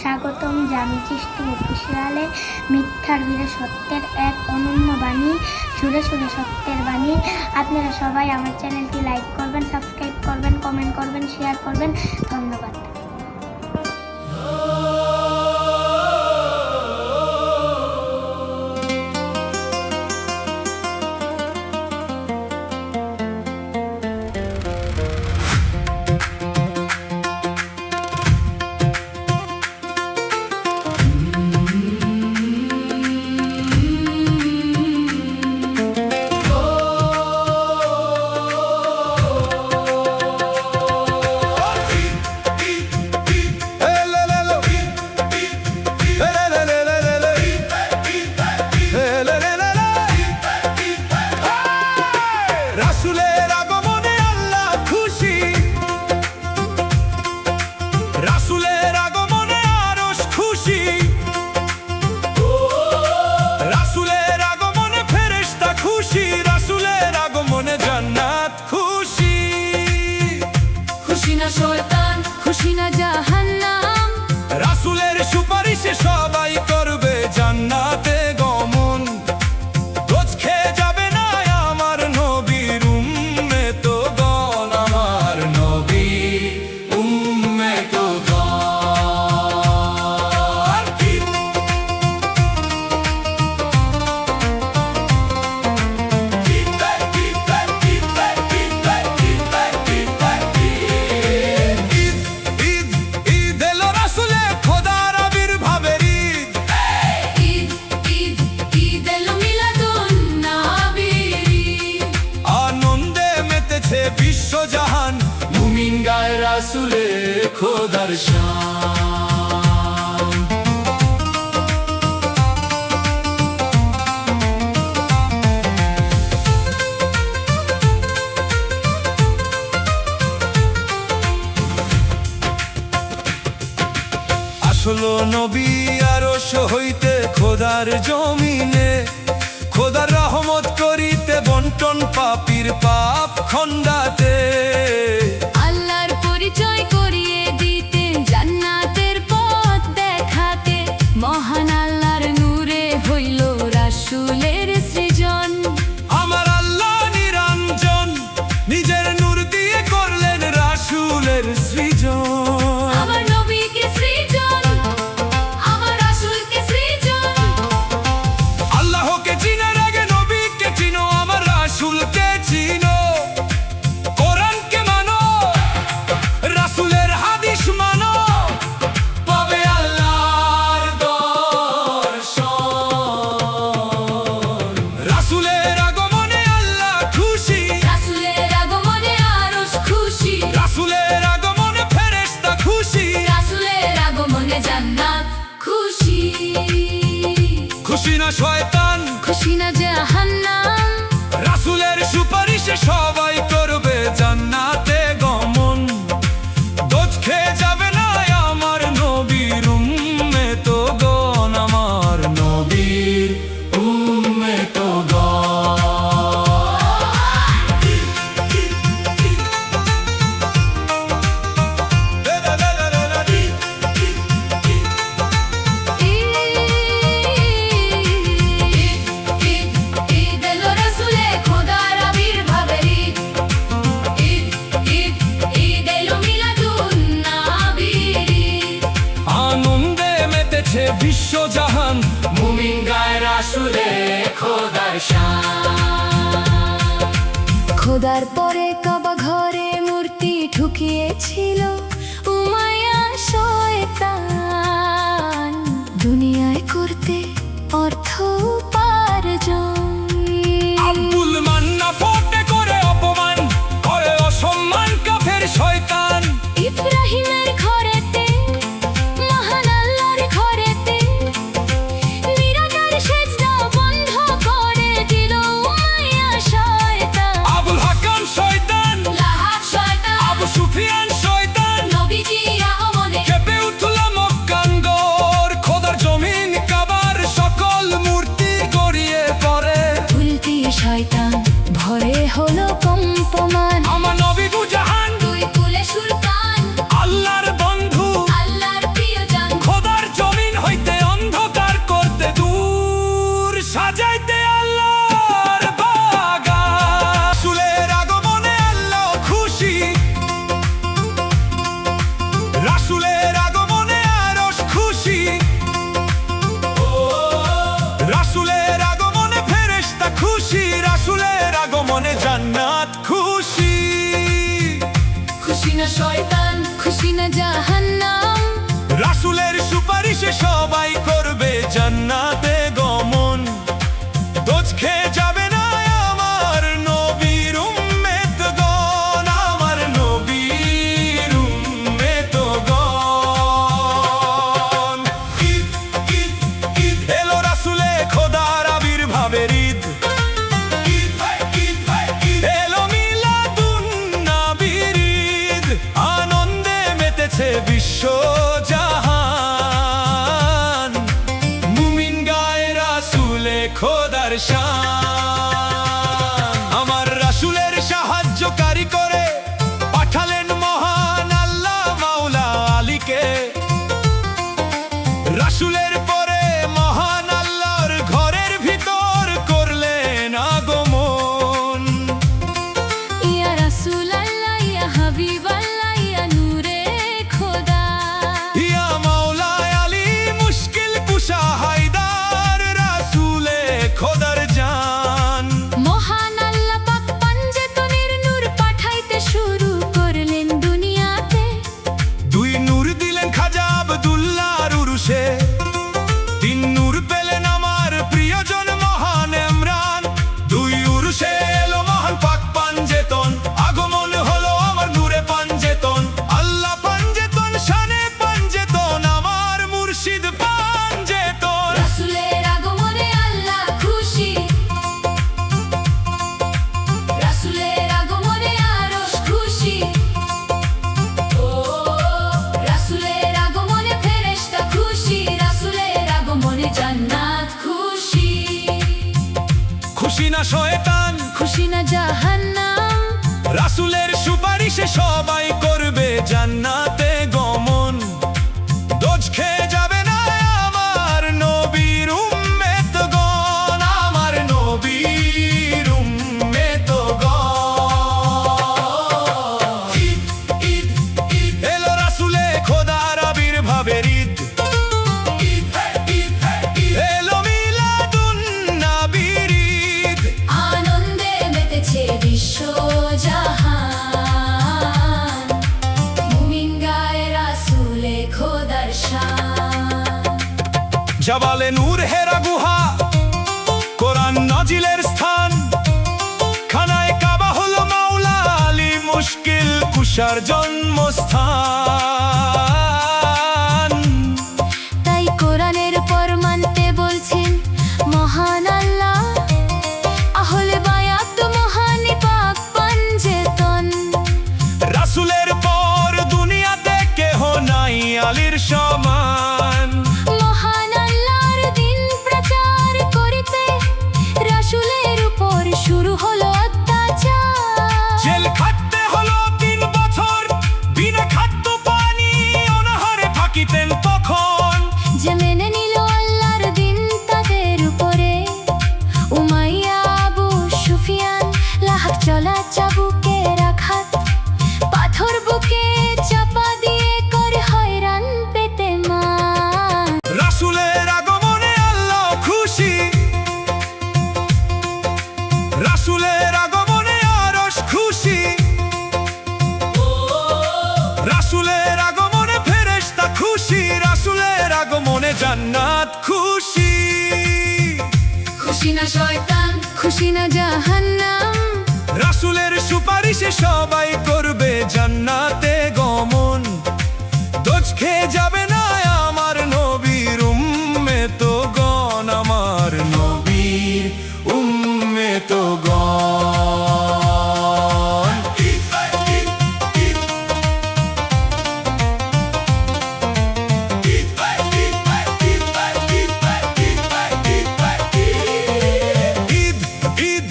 স্বাগতম জামি চিশতি অফিসিয়ালে। মিথ্যার বীরে সত্যের এক অনন্য বাণী, সুরে সুরে সত্যের বাণী। আপনারা সবাই আমার চ্যানেলটি লাইক করবেন, সাবস্ক্রাইব করবেন, কমেন্ট করবেন, শেয়ার করবেন। ধন্যবাদ। রাসূলের আগমনে আল্লাহ খুশি, রাসূলের আগমনে আরশ খুশি, রাসূলের আগমনে ফেরেশতা খুশি, রাসূলের আগমনে জান্নাত খুশি। খুশি না শয়তান, খুশি না জাহান্নাম, রাসূলের সুপারিশে সবাই করবে জান্নাতে গমন। রোজ খেয়ে যাবে না আমার নবীর উম্মতগণ, আমার নবীর উম্মতগণ। ঈদ এলো রাসূলে খোদার আবির্ভাবের ঈদ। ঈদ ঈদ ঈদ এলো মিলাদুন নবীর ঈদ। আনন্দে মেতেছে বিশ্বজাহান, মুমিন গায় রাসূলে খোদার শান। আসলো নবী আরশ হইতে খোদার জমিনে, খোদার রহমত করিতে বন্টন পাপীর পাপ খণ্ডাতে। আল্লাহর পরিচয় করিয়ে দিতে, জান্নাতের পথ দেখাতে, মহান আল্লাহর নূরে হইল রাসূলের সৃজন। আমার আল্লাহ নিরঞ্জন, নিজের নূর দিয়ে করলেন রাসূলের সৃজন। আমার নবীকে সৃজন, আমার রাসূলকে সৃজন। আল্লাহকে চিনার আগে নবীকে চিনো, আমার রাসূলকে চিনো। কোরআনকে মানো, রাসূলের হাদিস মানো, পাবে আল্লাহর দর্শন। রাসূলের আগমনে আল্লাহ খুশি, রাসূলের আগমনে আরশ খুশি, রাসূলের আগমনে ফেরেশতা খুশি, রাসূলের আগমনে জান্নাত খুশি। খুশি না শয়তান, খুশি না জাহান্নাম, রাসূলের সুপারিশে সবাই করবে জান্নাতে গমন। দোজ খেয়ে যাবে না আমার নবীর উম্মতগণ, আমার নবীর উম্মতগণ। ঈদ এলো রাসূলে খোদার আবির্ভাবের ঈদ। ঈদ ঈদ এলো মিলাদুন নবীর ঈদ। আনন্দে মেতেছে বিশ্বজাহান, মুমিন গায় রাসূলে খোদার শান। খোদার পরে কাবা ঘরে মূর্তি ঢুকিয়েছিল উমাইয়া শয়তান, দুনিয়ায় করতে অর্থ উপার্জন। আব্দুল মান্না ফটে করে অপমান, করে অসম্মান কাফের শয়তান। ইব্রাহিমের ঘরেতে, মহান আল্লাহর ঘরেতে, নিরাকার সেজদা বন্ধ করে দিল উমাইয়া শয়তান। আবুল হাকাম শয়তান, লাহাব শয়তান, আবু সুফিয়ান শয়তান, নবীজি আগমনে কেঁপে উঠল মক্কানগর। খোদার জমিন কাবার সকল মূর্তি গড়িয়ে পড়ে না জাহান্নাম। রাসূলের সুপারিশে সবাই করবে জান্নাতে গমন। দোজখে যাবে না আমার নবীর উম্মতগণ, আমার নবীর উম্মতগণ। ঈদ ঈদ ঈদ এলো রাসূলে খোদার আবির্ভাবের ঈদ। ঈদ ঈদ ঈদ এলো মিলাদুন নবীর ঈদ। আনন্দে মেতেছে বিশ্ব জাহান, মুমিন গায়ে রাসূলে খোদার শান। আমার রাসূলের সাহায্যকারী করে পাঠালেন মহান আল্লাহ মাওলা আলীকে। রাসূলের পরে মহান আল্লাহর ঘরের ভিতর করলেন আগমন। ইয়া রাসূলাল্লাহ, ইয়া হাবিবাল্লাহ, ইয়া নূরে খোদা। ইয়া মাওলা আলী মুশকিল কুশা হায়দার, রাসূলে খোদার জান। মহান আল্লাহ পাক পাঞ্জেতনের নূর পাঠাইতে শুরু করলেন দুনিয়াতে। দুই নূর দিলেন খাজা আব্দুল্লাহর উরুসে। তিন নূর পেলেন আমার প্রিয়জন মহান ইমরান। দুই উরুসে এলো মহান পাক পাঞ্জেতন। আগমন হলো আমার নূরে পাঞ্জেতন। আল্লাহ পাঞ্জেতন, শানে পাঞ্জেতন, আমার মুর্শিদ পাঞ্জেতন। রাসূলের আগমনে আল্লাহ খুশি, রাসূলের আগমনে আরশ খুশি। ও রাসূলের আগমনে ফেরেশতা খুশি, রাসূলের আগমনে জান্নাত খুশি। খুশি না শয়তান, খুশি না জাহান্নাম। রাসূলের সুপারিশে সবাই করবে জান্নাতে গমন। দোজখে যাবে না আমার নবীর উম্মতগণ, আমার নবীর উম্মতগণ। ঈদ ঈদ ঈদ এলো রাসূলে খোদার আবির্ভাবের ঈদ। ঈদ ঈদ ঈদ এলো মিলাদুন নবীর ঈদ। আনন্দে মেতেছে বিশ্ব জাহান, মুমিন গায়ে রাসূলে খোদার শান। জাবালে নূর হেরা গুহা, কোরআন নাজিলের স্থান। খানায় কাবা হলো মাওলা আলী মুশকিল কুশার জন্মস্থান। তাই কোরআনের পর মানতে বলছেন মহান আল্লাহ। আহলে বায়াত মহানি পাক পাঞ্জেতন। রাসূলের পর দুনিয়াতে কেহ নাই আলীর সমান। মহান আল্লাহর দিন প্রচার করিতে রাসূলের উপর শুরু হলো অত্যাচার। জেল খাটতে হলো 3 বছর, বিনা খাদ্য পানি অনাহারে থাকিতেন তখন। যে মেনে নিল আল্লাহর দিন তাদের উপরে, উমাইয়া আবু সুফিয়ান লাহাক চলা চাবুকে রাখাত। পাথর বুকে চাপা দিয়ে করে হয়রান পেতে মা। রাসূলের আগমনে আল্লাহ খুশি। রাসূলের আগমনে আরশ খুশি। রাসূলের আগমনে ফেরেশতা খুশি। রাসূলের আগমনে জান্নাত খুশি। খুশি না শয়তান, খুশি না জাহান্নাম। রাসূলের সুপারিশে সবাই করবে জান্নাতে গমন। দোজখে যাবে না আমার নবীর উম্মতগণ, আমার নবীর উম্মতগণ। ঈদ ঈদ ঈদ ঈদ ঈদ ঈদ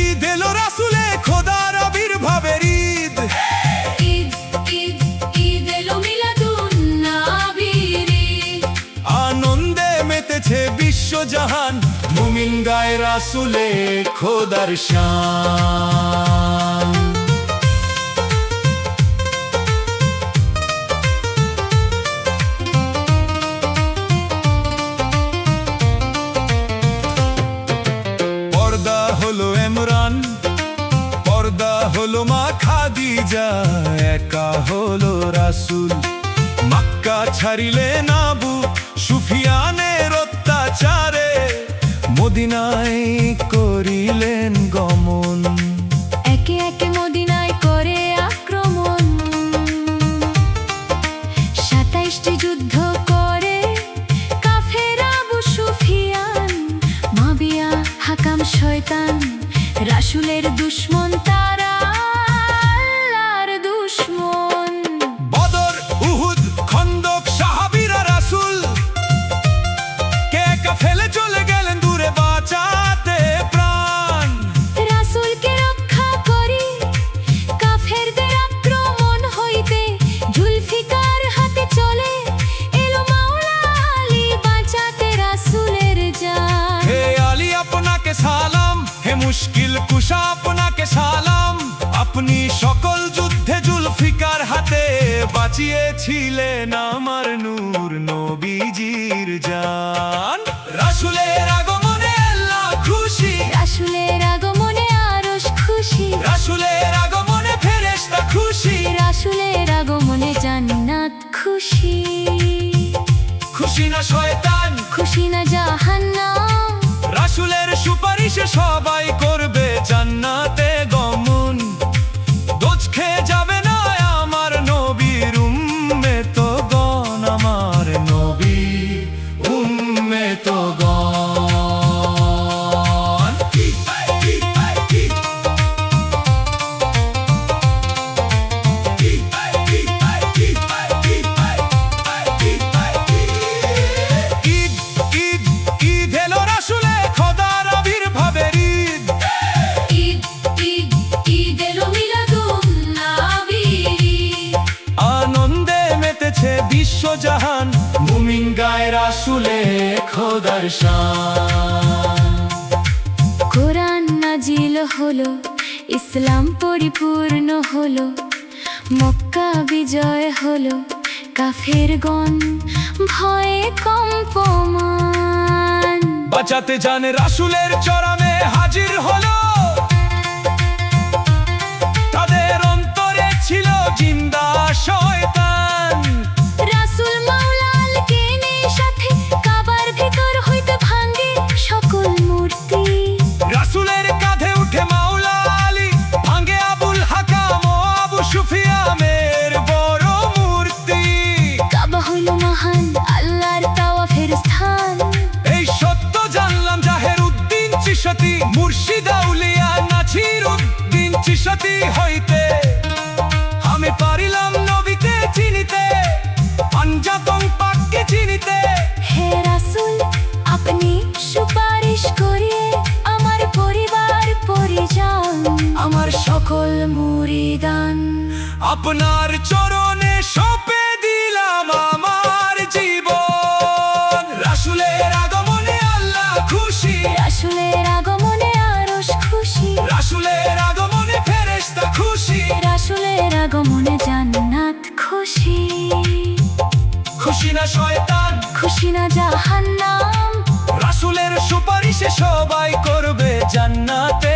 ঈদ এলো রাসূলে খোদার আবির্ভাবের ঈদ। ঈদ ঈদ ঈদ এলো মিলাদুন নবীর ঈদ। আনন্দে মেতেছে বিশ্ব জাহান, মুমিন গায়ে রাসূলে খোদার শান। পর্দা হলো ইমরান, পর্দা হলো মা খাদিজা, একা হলো রাসূল। ছাড়িলেন আবু সুফিয়ানের অত্যাচারে মদিনায় করিলেন গমন। একে একে মদিনায় করে আক্রমণ, 27টি যুদ্ধ করে কাফের আবু সুফিয়ান, মাবিয়া হাকাম শয়তান রাসূলের দুশমন, তারা আল্লাহর দুশমন। বদর উহুদ খন্দক সাহাবীরা রাসূল কে একা ফেলে চলে গেলেন দূরে বাঁচাতে প্রাণ। রাসূলকে রক্ষা করি কাফেরদের আক্রমণ হইতে, জুলফিকার হাতে চলে এলো মাওলা আলী বাঁচাতে রাসূলের জান। হে আলী আপনাকে সালাম, হে মুশকিল কুশা আপনাকে সালাম, আপনি সকল যুদ্ধে জুলফিকার হাতে বাঁচিয়েছিলেন আমার নূর নবীজির জান। রাসূলের আগমনে আল্লাহ খুশি, রাসূলের আগমনে আরশ খুশি, রাসূলের আগমনে ফেরেশতা খুশি, রাসূলের আগমনে জান্নাত খুশি। খুশি না শয়তান, খুশি না জাহান্নাম, রাসূলের সুপারিশে সবাই করবে জান্নাতে গমন। দোজ খেয়ে যাবে না আমার নবীর উম্মতগণ, আমার নবীর উম্মতগণ। ঈদ ঈদ ঈদ এলো রাসূলে খোদার আবির্ভাবের ঈদ। ঈদ ঈদ ঈদ এলো মিলাদুন নবীর ঈদ। আনন্দে মেতেছে বিশ্বজাহান, মুমিন গায় রাসূলে খোদার শান। কোরআন নাজিল হলো, ইসলাম পরিপূর্ণ হলো, মক্কা বিজয় হলো, কাফেরগণ ভয়ে কম্পমান। বাঁচাতে জানে রাসূলের চরমে হাজির হলো, তাদের অন্তরে ছিল জিন্দা শয়তান। রাসূল মাওলা আলীকে নিয়ে সাথে কাবার ভিতর হইতে ভাঙে সকল মূর্তি। রাসূলের কাঁধে উঠে মাওলা আলী ভাঙে আবুল হাকাম ও আবু সুফিয়ানের বড় মূর্তি। কাবা হইল মহান আল্লাহর তাওয়াফের স্থান। এই সত্য জানলাম জাহের উদ্দিন চিশতি, মুর্শিদ আউলিয়া নাছির উদ্দিন চিশতি হইতে। আমি পারিলাম নবীকে চিনিতে, পাঞ্জাতন পাককে চিনিতে। হে রাসূল আপনি সুপারিশ করিয়ে আমার পরিবার পরিজন, আমার সকল মুরিদান। আপনার চরণে সঁপে দিলাম আমার জীবন। রাসূলের আগমনে আল্লাহ খুশি, রাসূলের আগমনে আরশ খুশি, রাসূলের আগমনে ফেরেশতা খুশি, রাসূলের আগমনে জান্নাত খুশি। খুশি না শয়তান, খুশি না জাহান্নাম, রাসূলের সুপারিশে সবাই করবে জান্নাতে